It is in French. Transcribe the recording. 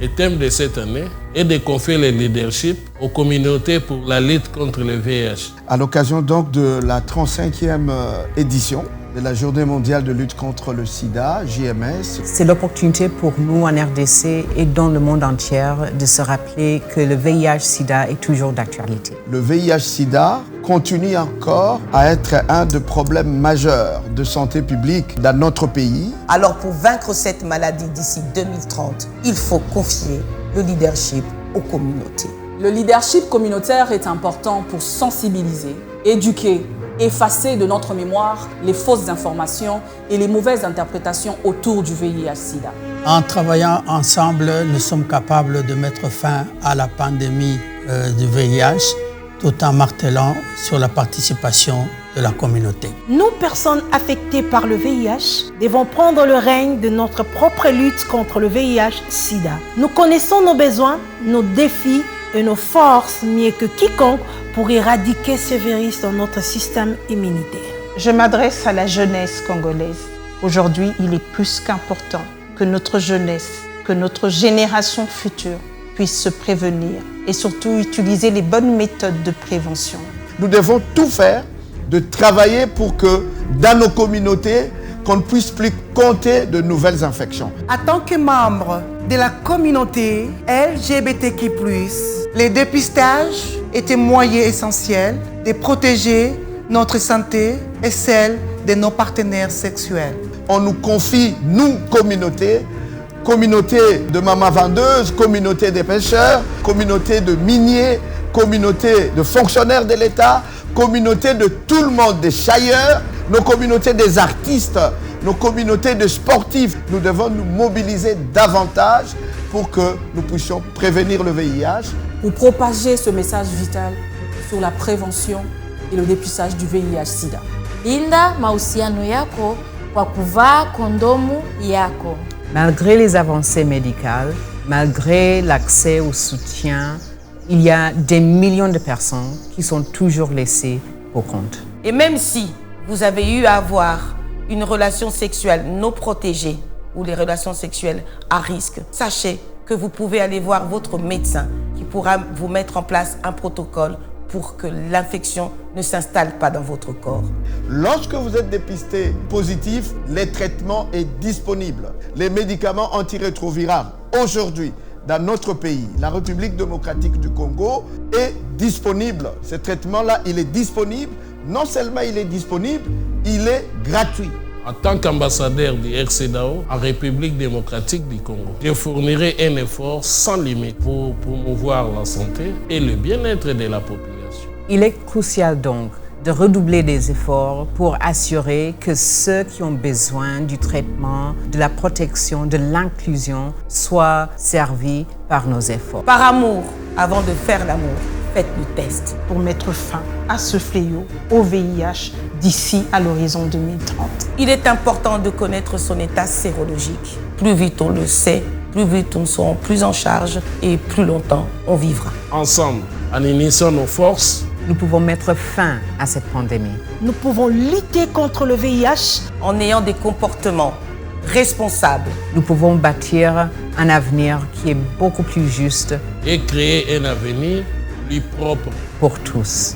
Le thème de cette année est de confier le leadership aux communautés pour la lutte contre le VIH. À l'occasion donc de la 35e édition de la Journée mondiale de lutte contre le sida, JMS. C'est l'opportunité pour nous en RDC et dans le monde entier de se rappeler que le VIH-Sida est toujours d'actualité. Le VIH-Sida continue encore à être un des problèmes majeurs de santé publique dans notre pays. Alors pour vaincre cette maladie d'ici 2030, il faut confier le leadership aux communautés. Le leadership communautaire est important pour sensibiliser, éduquer, effacer de notre mémoire les fausses informations et les mauvaises interprétations autour du VIH-Sida. En travaillant ensemble, nous sommes capables de mettre fin à la pandémie du VIH tout en martelant sur la participation de la communauté. Nous, personnes affectées par le VIH, devons prendre le règne de notre propre lutte contre le VIH-Sida. Nous connaissons nos besoins, nos défis et nos forces mieux que quiconque pour éradiquer ce virus dans notre système immunitaire. Je m'adresse à la jeunesse congolaise. Aujourd'hui, il est plus qu'important que notre jeunesse, que notre génération future puisse se prévenir et surtout utiliser les bonnes méthodes de prévention. Nous devons tout faire de travailler pour que dans nos communautés, qu'on ne puisse plus compter de nouvelles infections. En tant que membre de la communauté LGBTQ+, les dépistages étaient moyens essentiels de protéger notre santé et celle de nos partenaires sexuels. On nous confie, nous, communauté de mamans vendeuses, communauté des pêcheurs, communauté de miniers, communauté de fonctionnaires de l'État, communauté de tout le monde, des chailleurs, nos communautés des artistes, nos communautés de sportifs. Nous devons nous mobiliser davantage pour que nous puissions prévenir le VIH. Pour propager ce message vital sur la prévention et le dépistage du VIH-Sida. Linda mahusiano yako kwa kuvaa kondomu yako. Malgré les avancées médicales, malgré l'accès au soutien, il y a des millions de personnes qui sont toujours laissées pour compte. Et même si vous avez eu à avoir une relation sexuelle non protégée ou les relations sexuelles à risque, sachez que vous pouvez aller voir votre médecin qui pourra vous mettre en place un protocole pour que l'infection ne s'installe pas dans votre corps. Lorsque vous êtes dépisté positif, les traitements sont disponibles. Les médicaments antirétroviraux, aujourd'hui, dans notre pays, la République démocratique du Congo, est disponible. Ce traitement-là, il est disponible. Non seulement il est disponible, il est gratuit. En tant qu'ambassadeur du RCDAO en République démocratique du Congo, je fournirai un effort sans limite pour promouvoir la santé et le bien-être de la population. Il est crucial donc de redoubler des efforts pour assurer que ceux qui ont besoin du traitement, de la protection, de l'inclusion soient servis par nos efforts. Par amour, avant de faire l'amour, faites le test. Pour mettre fin à ce fléau, au VIH, d'ici à l'horizon 2030. Il est important de connaître son état sérologique. Plus vite on le sait, plus vite on sera plus en charge et plus longtemps on vivra. Ensemble, en unissant nos forces, nous pouvons mettre fin à cette pandémie. Nous pouvons lutter contre le VIH en ayant des comportements responsables. Nous pouvons bâtir un avenir qui est beaucoup plus juste et créer un avenir plus propre pour tous.